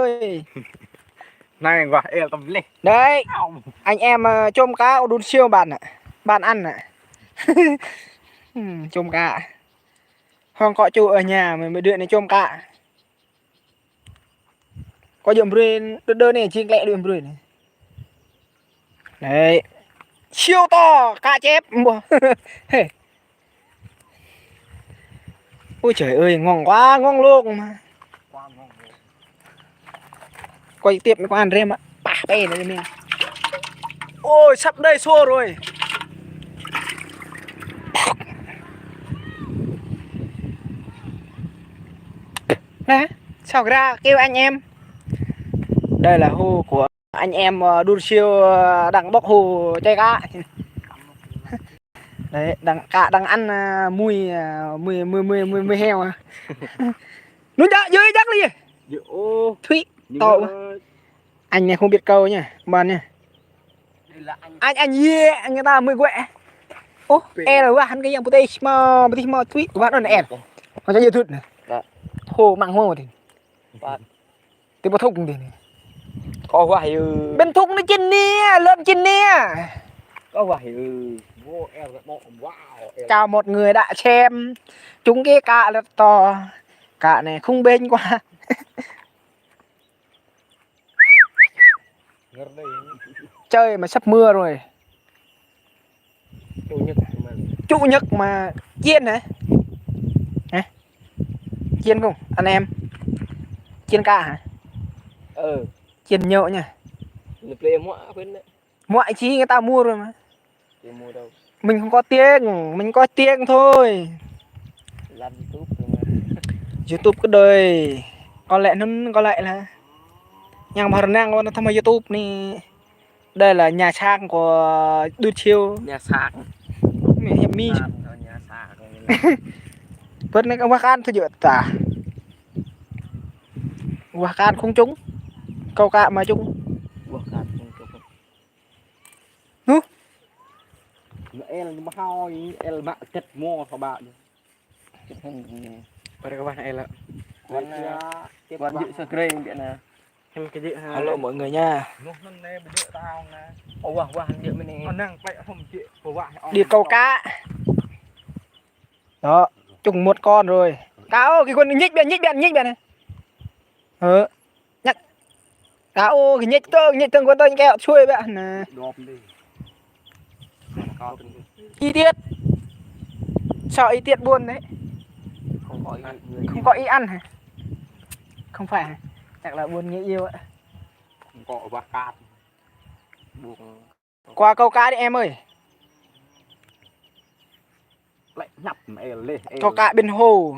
ơi. Này quả eo tầm lên. Đấy, anh em chôm cá đun siêu bạn ạ. Bạn ăn ạ. Chôm cá. Hoàng có chủ ở nhà mới đưa này chôm cá. Có điểm rên đơn này chiên lẹ điểm rên này. Đấy. Siêu to cá chép. Ôi trời ơi, ngon quá, ngon luôn mà. Quay tiếp mới có ăn rem ạ. Bả bè này mình. Ôi sắp đây xô rồi. Nè, sao ra kêu anh em. Đây là hồ của anh em đun siêu đang bóc hồ chơi cá. Đấy, đang ăn mùi heo à. Nó dưới chắc đi. Thúy to quá. Anh này không biết câu nhá, bạn nhá. Anh yeah, người ta mới quẹ. Ô, là quá hắn cái yang putih mà Thúy của bạn nó này. Nó cho nhiều thịt này. Hồ mặn hồ thì. Thì bắt thúc thì. Có vậy Bên thúc nó chín nè, lợn chín nè. có vậy wow. Chào một người đã xem chúng cái cá rất to. Cá này không bền quá. Chơi mà sắp mưa rồi. Chủ nhật mà chiên hả? Hả? Chiên không? Anh em chiên cá hả? Chiên nhậu nha. Mọi chi người ta mua rồi mà. Mình không có tiền, mình có tiền thôi. Làm YouTube cái đời có lẽ là yang mà năng nó tham gia YouTube này. Đây là nhà sang của đu chiêu. nhà sạc Mẹ hiệp mi. nhà sạc Vẫn này các ăn thôi dựa tả. Quả can không trúng. Câu cạ mà trúng. Hú? El mà hoi el mà chết mua các bạn. Đây các bạn này là Quán dự sơ kê điện nè. em cái dự hello mọi người nha. Đi câu cá. Đó, trùng một con rồi. Cá ô cái con nhích biển này. Nhắc. Cá ô cái nhích tương con tôi kẹo chui bạn nè. Y tiết. Sợ y tiết buồn đấy. Không có ý ăn hả? Không phải hả? Chắc là buồn nghĩa yêu ạ. Không có bạc cát. Qua câu cá đi em ơi. Lại nắp mà el lên. Câu cá bên hồ.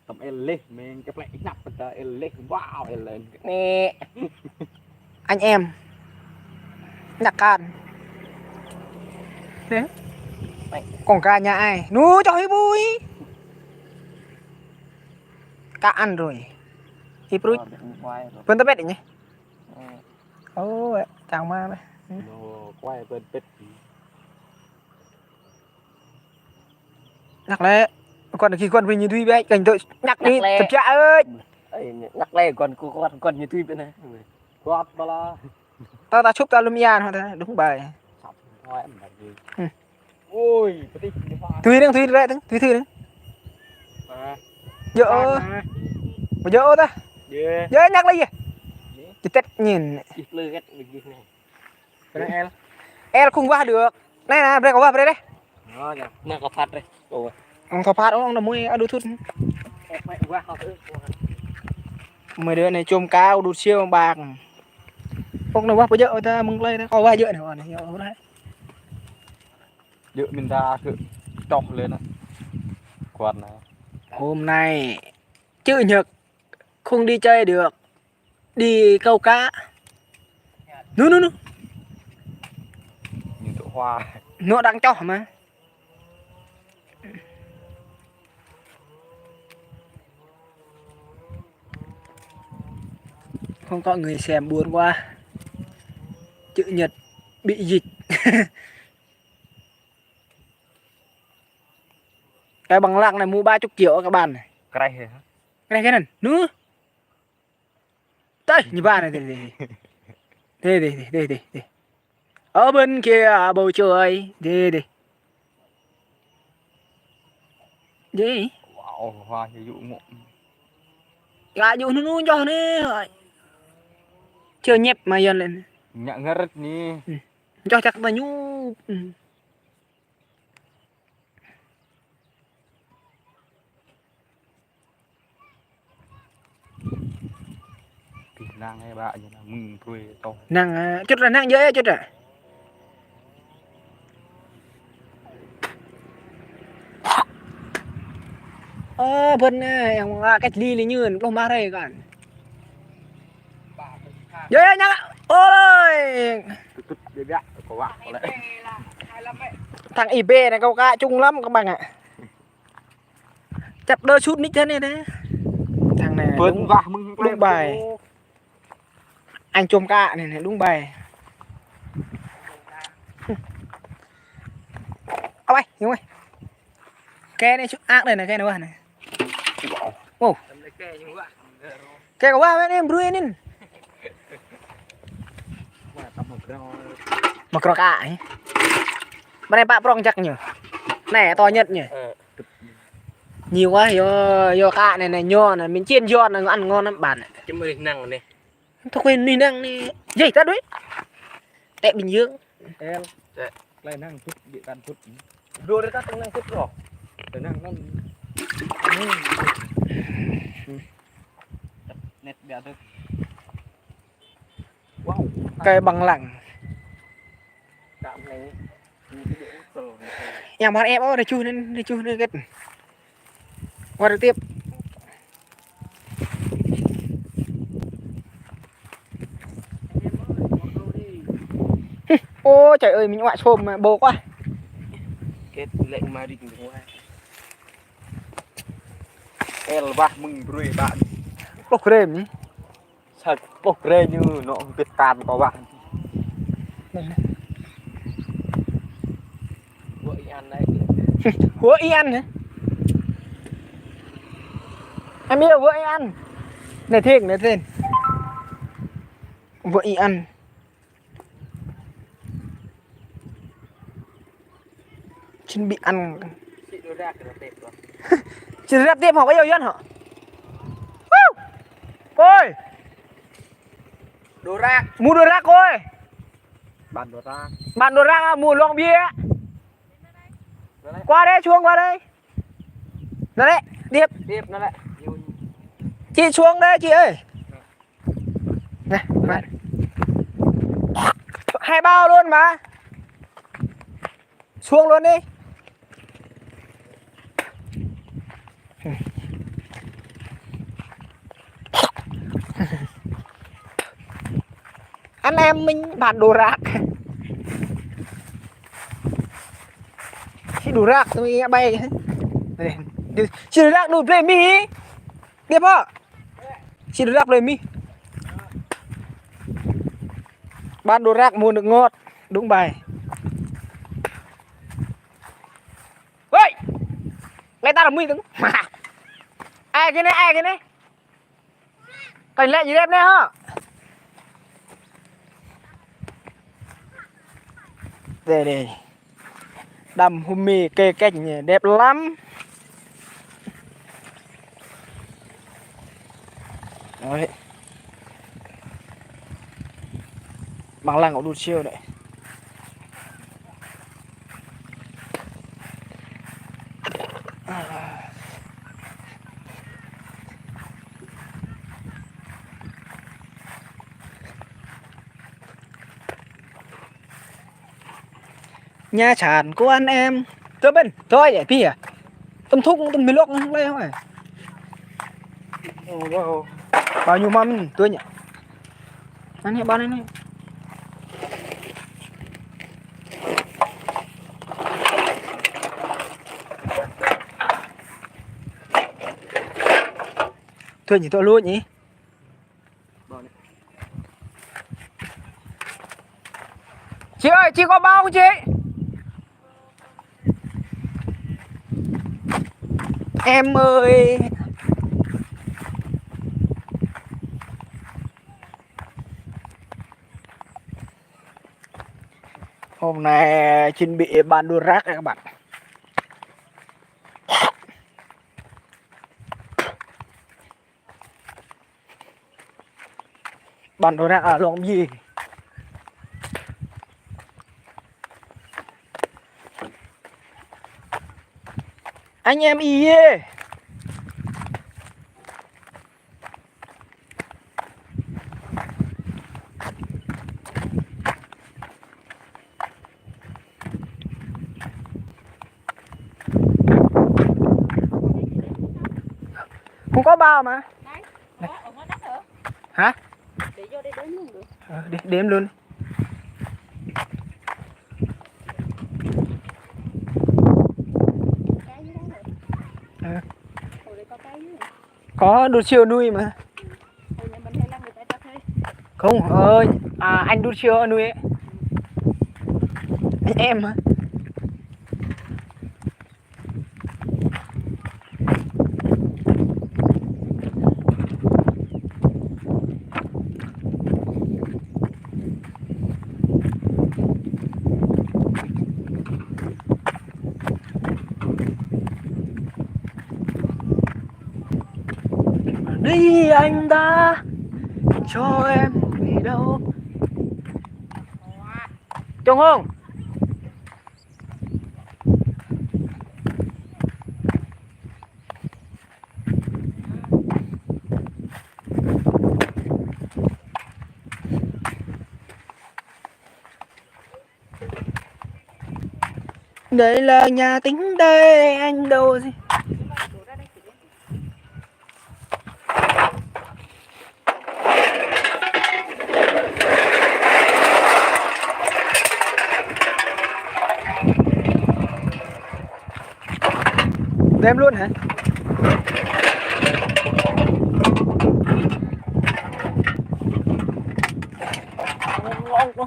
Tầm el lên mình cái lại nắp ta el lên wow el lên. Nè. Anh em. Nhặt can. Đấy. Còn cá nhà ai? Nú trời vui. Cá ăn rồi. Hiệp rút. Vân ta bét nhỉ? Ôi, chào ma này. Quay bên bét. Nhắc lẽ. Còn khi con mình như Thuy bé cảnh tội nhắc đi thật chạ ơi. Nhắc lẽ còn như Thuy bên này. Quạt bà la. Ta chúc ta lùm yan thôi đúng bài. Ôi, Thuy đứng Thuy đứng. Dỡ. Mà dỡ ta. Dỡ nhắc lấy gì? Chị tết nhìn. El không qua được. Này nè, đây có vào đây đây. Nó có phát đây. Ông thọ phát ông là mua đu thút. Mấy đứa này chôm cao đu siêu bạc. Ông nào qua bây giờ ta mừng lên có qua dựa này còn này. Dựa mình ra cứ trọc lên á. Quạt này. Hôm nay chữ nhật không đi chơi được. Đi câu cá. Nú. Nhìn tụ hoa. Nó đang cho mà. Không có người xem buồn quá. Chữ nhật bị dịch. Cái bằng lăng này mua 30 triệu các bạn này. Cái này hả? Cái này nữa. ơi như ba này đi ở bên kia bầu trời đi đi Wow, hoa như dụ mộng. gà dụ nó nuôi cho nè chưa nhép mà dần lên Nhận ngất ní. cho chắc là nhu Thì nàng hay bạn như là mừng thuê to. nàng chút là nàng dễ chút rồi bên em cách ly là như lúc mà đây cả dễ nhá ôi Tụt để bẹ có bạn có lẽ. thằng IP này câu cá chung lắm các bạn ạ chặt đơ chút nít thế này đấy thằng này Vươn vào mừng đúng bài anh chôm cá này đúng bài ao bay đúng rồi ke này chút ác đây này ke nữa này ô ke của ba em bưởi nín mà cọ cả ấy bên này bạn prong chắc nhỉ này to nhất nhỉ nhiều quá do cá này nho này mình chiên giòn là ăn ngon lắm bạn chứ mới năng này tôi quên đi năng đi gì ta đấy tại Bình Dương em lại năng chút địa bàn chút đưa đến các công năng chút rồi để năng nó nét bẹ thôi. Wow, cây bằng lẳng cảm này nhà bạn em để chui lên kết qua được tiếp ô trời ơi mình ngoại xôm mà bồ quá kết lệnh mà đi cùng ngoài el va mừng thuê bạn. bốc rềm nhỉ Thật bốc rê như nó tuyệt tàn có bạn. vợ ăn đấy hứa y ăn hả em biết vợ y ăn này thiên vợ y ăn chuẩn bị ăn chị đưa ra cái tệp rồi chỉ ra tiệm họ có nhiều dân hả ôi đồ rác mua đồ rác ôi Bàn đồ ra. bạn đồ rác mua lon bia qua đây chuông qua đây nó đấy điệp tiếp nó lại nhiều chị xuống đây chị ơi này bạn hai bao luôn mà xuống luôn đi anh em mình bán đồ rác khi đồ rác tôi nghe bay chỉ đồ rác đồ play mi điệp hả chỉ đồ rác play mi bán đồ rác mua được ngọt đúng bài ơi lấy ta là mi đứng ai cái này cảnh lệ gì đẹp nè hả đây đầm hôm mì kê cảnh đẹp lắm đấy bằng lăng của đu chiêu đấy nhà tràn của anh em tôi bên thôi để pì à tôm thúc tôm mì lốc đây không phải bao nhiêu mâm tôi nhỉ anh hiện bao này này tôi nhỉ tôi luôn nhỉ chị ơi chị có bao không chị em ơi Hôm nay chuẩn bị bàn đồ rác các bạn. Bàn đồ rác ở lòng gì? Anh em ý ê. Không có bao mà. Đấy, ở ngoài đất hả? Hả? Để vô đây đếm luôn được. Đếm luôn. Cái dưới đó rồi. Ừ. Hồi đây có cái dưới rồi. Có đồ siêu nuôi mà. Hồi nhà mình hay làm người ta cho thuê. Không, anh đút siêu nuôi ấy. Anh em mà. Đi anh ta cho em đi đâu. Trông không? Đây là nhà tính đây, anh đâu gì? Đổ ra đây chỉ đếm. Đem luôn hả? Ngon quá.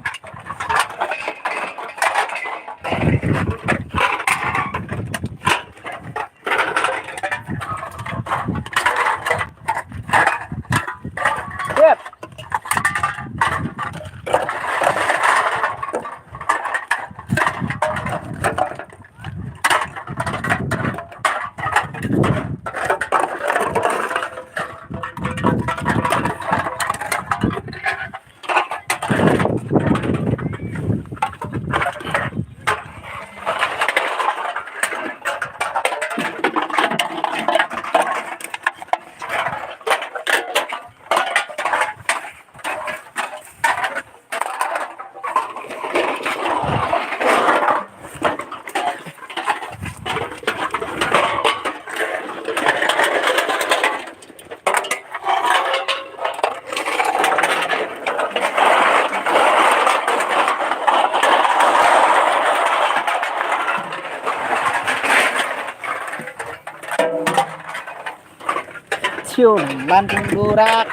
Tiếp. Siêu ban công đồ rác.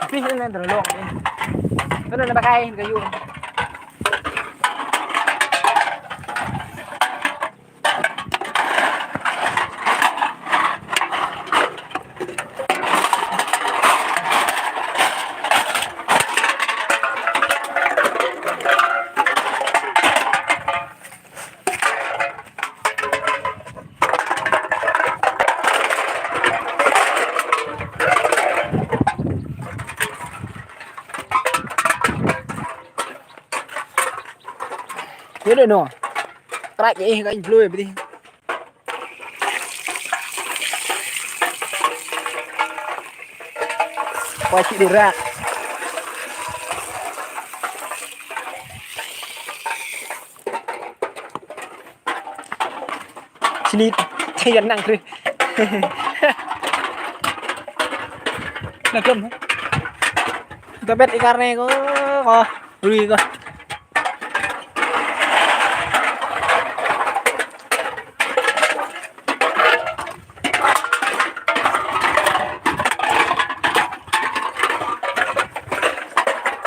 Phi lên terus long ini. Kan udah pakai kayu. Thế đây nọ. Cái này cái anh lùi đi. Quay chị đồ ra. Sini thay nặng rồi. Là cơm hả? Ta biết cái này có rùi coi.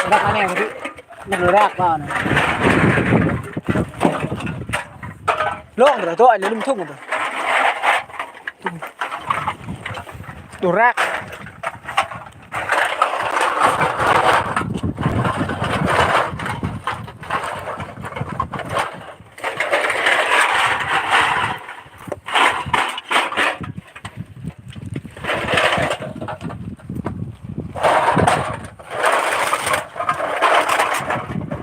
Đặt anh em một chút. nó rác vào này lộn rồi thôi lấy lung thùng rồi đồ rác